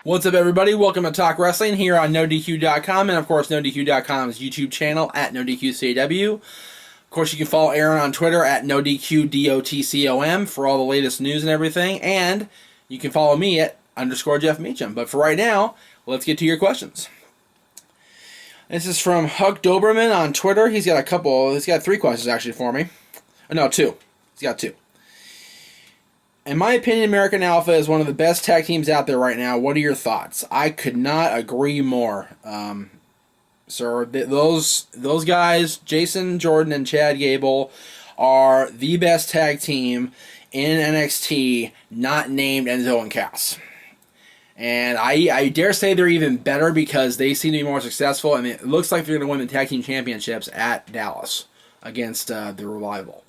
What's up, everybody? Welcome to Talk Wrestling here on NoDQ.com and, of course, NoDQ.com's YouTube channel at NoDQCAW. Of course, you can follow Aaron on Twitter at NoDQDOTCOM for all the latest news and everything, and you can follow me at _Jeff Meacham. But for right now, let's get to your questions. This is from Huck Doberman on Twitter. He's got three questions actually for me. No, two. He's got two. In my opinion, American Alpha is one of the best tag teams out there right now. What are your thoughts? I could not agree more. Sir, those guys, Jason Jordan and Chad Gable, are the best tag team in NXT, not named Enzo and Cass. And I dare say they're even better because they seem to be more successful, and it looks like they're going to win the tag team championships at Dallas against the Revival,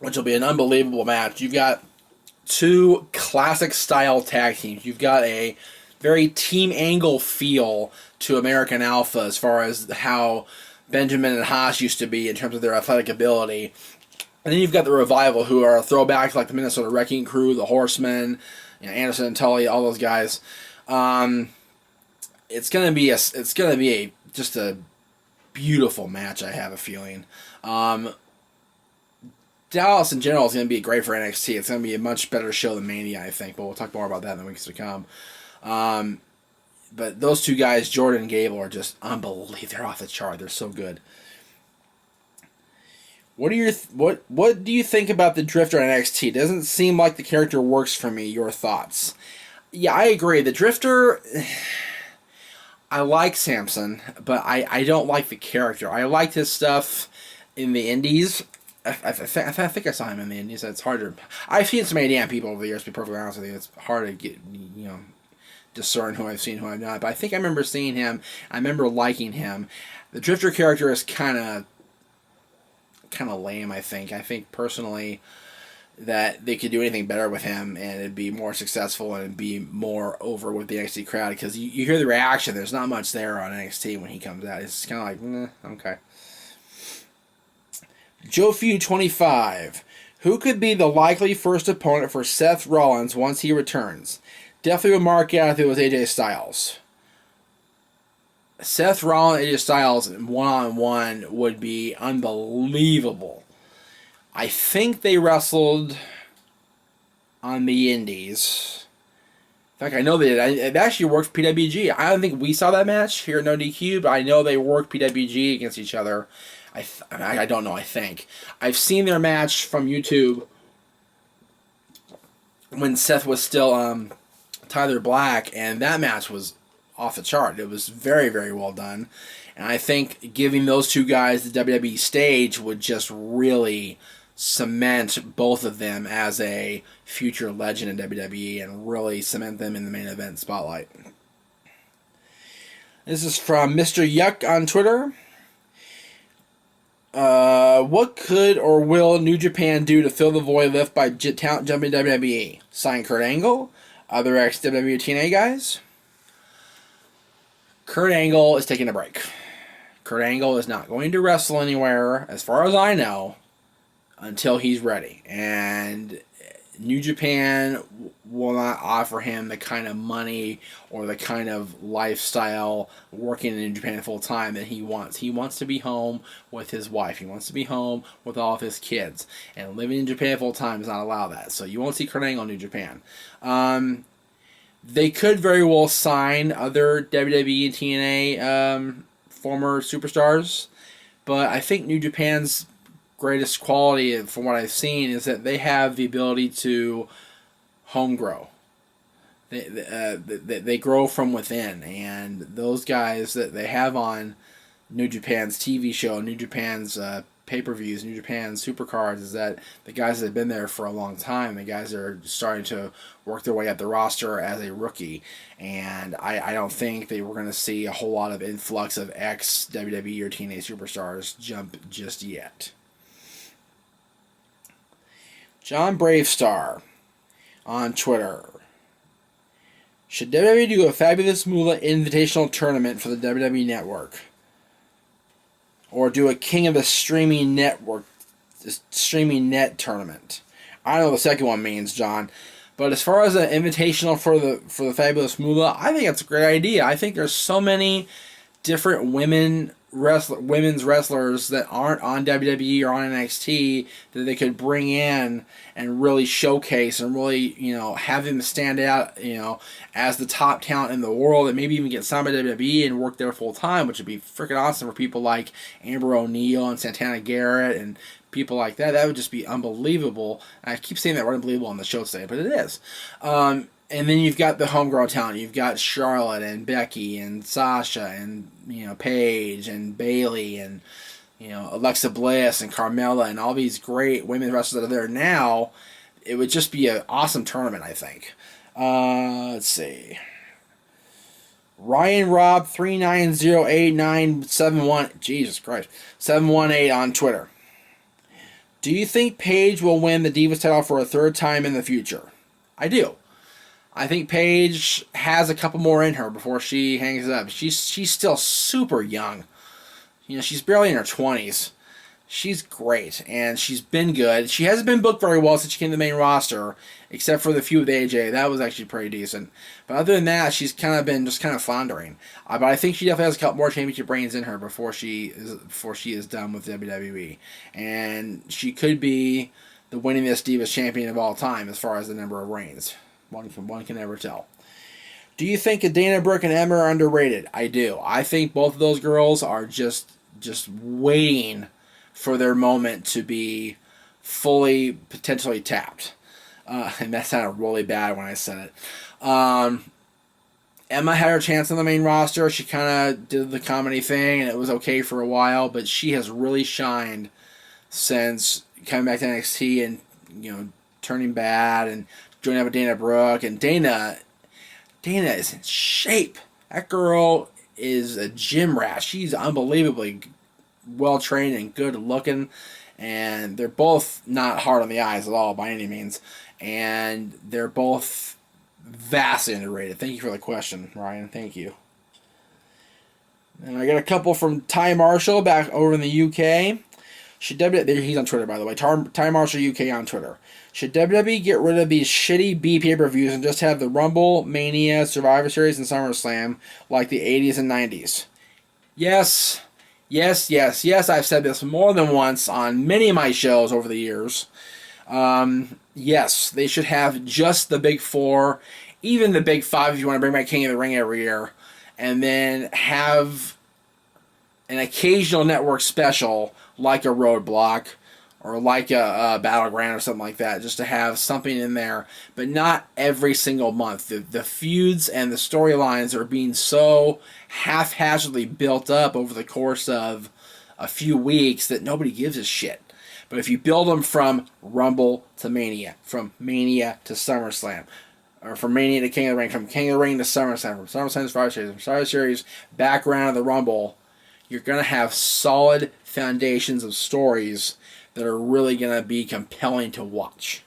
which will be an unbelievable match. You've got two classic-style tag teams. You've got a very team angle feel to American Alpha as far as how Benjamin and Haas used to be in terms of their athletic ability. And then you've got the Revival, who are throwbacks like the Minnesota Wrecking Crew, the Horsemen, Anderson and Tully, all those guys. It's gonna be just a beautiful match, I have a feeling. Dallas in general is going to be great for NXT. It's going to be a much better show than Mania, I think, but we'll talk more about that in the weeks to come. But those two guys, Jordan and Gable, are just unbelievable. They're off the chart. They're so good. What do you think about the Drifter in NXT? It doesn't seem like the character works for me. Your thoughts? Yeah, I agree. The Drifter, I like Samson, but I don't like the character. I liked his stuff in the Indies. I think I saw him in the Indies. It's hard to. I've seen so many damn people over the years. To be perfectly honest with you, it's hard to get discern who I've seen, who I've not. But I think I remember seeing him. I remember liking him. The Drifter character is kind of lame. I think personally that they could do anything better with him, and it'd be more successful and it'd be more over with the NXT crowd because you hear the reaction. There's not much there on NXT when he comes out. It's kind of like, okay. Joe Feud 25. Who could be the likely first opponent for Seth Rollins once he returns? Definitely would mark out if it was AJ Styles. Seth Rollins, AJ Styles, one-on-one would be unbelievable. I think they wrestled on the Indies. In fact, I know they did. It actually worked PWG. I don't think we saw that match here at No DQ, but I know they worked PWG against each other. I don't know, I think. I've seen their match from YouTube when Seth was still Tyler Black, and that match was off the chart. It was very, very well done. And I think giving those two guys the WWE stage would just really cement both of them as a future legend in WWE and really cement them in the main event spotlight. This is from Mr. Yuck on Twitter. What could or will New Japan do to fill the void left by talent jumping WWE? Sign Kurt Angle? Other ex-WWE TNA guys? Kurt Angle is taking a break. Kurt Angle is not going to wrestle anywhere, as far as I know, until he's ready. And New Japan will not offer him the kind of money or the kind of lifestyle working in New Japan full time that he wants. He wants to be home with his wife. He wants to be home with all of his kids. And living in Japan full time does not allow that. So you won't see Kurt Angle in New Japan. They could very well sign other WWE and TNA former superstars. But I think New Japan's greatest quality, from what I've seen, is that they have the ability to home grow. They grow from within, and those guys that they have on New Japan's TV show, New Japan's pay-per-views, New Japan's supercards, is that the guys that have been there for a long time, the guys that are starting to work their way up the roster as a rookie, and I don't think they were going to see a whole lot of influx of ex-WWE or TNA superstars jump just yet. John Bravestar on Twitter. Should WWE do a Fabulous Moolah Invitational Tournament for the WWE Network? Or do a King of the Streaming Network, Streaming Net tournament? I don't know what the second one means, John. But as far as an invitational for the Fabulous Moolah, I think it's a great idea. I think there's so many different women's wrestlers that aren't on WWE or on NXT that they could bring in and really showcase and really, have them stand out, as the top talent in the world, and maybe even get signed by WWE and work there full time, which would be freaking awesome for people like Amber O'Neal and Santana Garrett and people like that. That would just be unbelievable. I keep saying that word unbelievable on the show today, but it is. And then you've got the homegrown talent. You've got Charlotte and Becky and Sasha and Paige and Bayley and Alexa Bliss and Carmella and all these great women wrestlers that are there now. It would just be an awesome tournament, I think. Let's see. Ryan Rob 3908971. Jesus Christ, 718 on Twitter. Do you think Paige will win the Divas title for a third time in the future? I do. I think Paige has a couple more in her before she hangs it up. She's still super young. She's barely in her 20s. She's great, and she's been good. She hasn't been booked very well since she came to the main roster, except for the feud with AJ. That was actually pretty decent. But other than that, she's kind of been just kind of floundering. But I think she definitely has a couple more championship reigns in her before she is done with WWE. And she could be the winningest Divas champion of all time as far as the number of reigns. One can never tell. Do you think Dana Brooke and Emma are underrated? I do. I think both of those girls are just waiting for their moment to be fully potentially tapped. And that sounded really bad when I said it. Emma had her chance on the main roster. She kind of did the comedy thing, and it was okay for a while, but she has really shined since coming back to NXT and turning bad and joining up with Dana Brooke. And Dana is in shape. That girl is a gym rat. She's unbelievably well trained and good looking, and they're both not hard on the eyes at all by any means, and they're both vastly underrated. Thank you for the question, Ryan. Thank you. And I got a couple from Ty Marshall back over in the UK. He's on Twitter, by the way. Ty Marshall UK on Twitter. Should WWE get rid of these shitty B pay-per-views and just have the Rumble, Mania, Survivor Series, and SummerSlam like the 80s and 90s? Yes. I've said this more than once on many of my shows over the years. Yes, they should have just the big four, even the big five if you want to bring back King of the Ring every year, and then have an occasional network special like a Roadblock or like a Battleground or something like that, just to have something in there, but not every single month. The feuds and the storylines are being so haphazardly built up over the course of a few weeks that nobody gives a shit. But if you build them from Rumble to Mania, from Mania to SummerSlam, or from Mania to King of the Ring, from King of the Ring to SummerSlam, from SummerSlam to Survivor Series, from Survivor Series back around to the Rumble, you're going to have solid foundations of stories that are really going to be compelling to watch.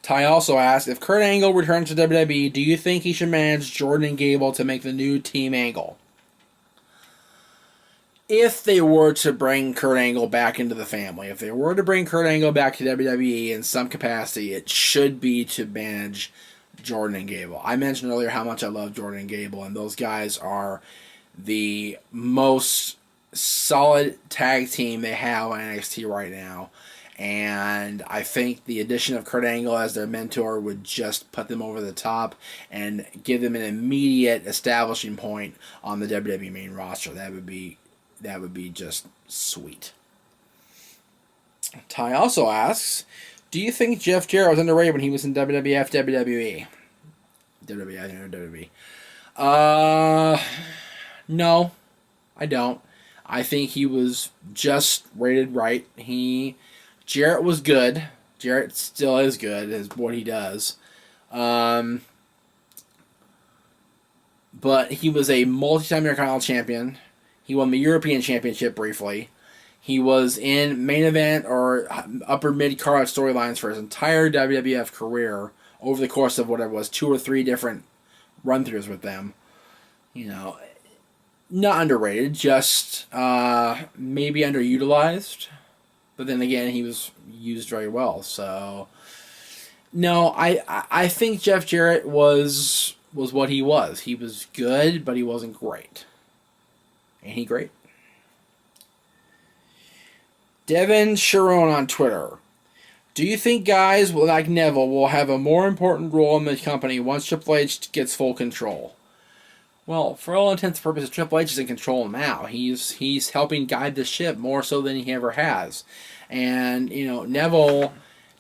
Ty also asked, if Kurt Angle returns to WWE, do you think he should manage Jordan and Gable to make the new Team Angle? If they were to bring Kurt Angle back into the family, if they were to bring Kurt Angle back to WWE in some capacity, it should be to manage Jordan and Gable. I mentioned earlier how much I love Jordan and Gable, and those guys are the most solid tag team they have on NXT right now. And I think the addition of Kurt Angle as their mentor would just put them over the top and give them an immediate establishing point on the WWE main roster. That would be just sweet. Ty also asks, do you think Jeff Jarrett was underrated when he was in WWF, WWE? WWE, I think WWE. No, I don't. I think he was just rated right. Jarrett was good. Jarrett still is good at what he does. But he was a multi-time Intercontinental champion. He won the European Championship briefly. He was in main event or upper mid-card storylines for his entire WWF career over the course of whatever it was, 2 or 3 different run-throughs with them. Not underrated, just maybe underutilized. But then again, he was used very well. So, no, I think Jeff Jarrett was what he was. He was good, but he wasn't great. Ain't he great? Devin Sharon on Twitter. Do you think guys like Neville will have a more important role in the company once Triple H gets full control? Well, for all intents and purposes, Triple H is in control now. He's helping guide the ship more so than he ever has. And, Neville's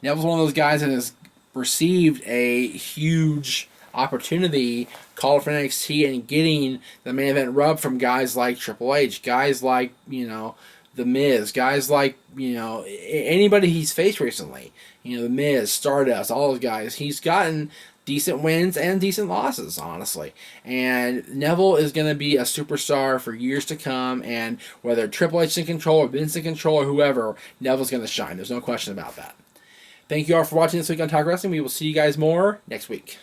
one of those guys that has received a huge opportunity called for NXT and getting the main event rub from guys like Triple H, guys like, The Miz, guys like, anybody he's faced recently. The Miz, Stardust, all those guys. He's gotten decent wins and decent losses, honestly. And Neville is going to be a superstar for years to come, and whether Triple H is in control or Vince in control or whoever, Neville's going to shine. There's no question about that. Thank you all for watching this week on Talk Wrestling. We will see you guys more next week.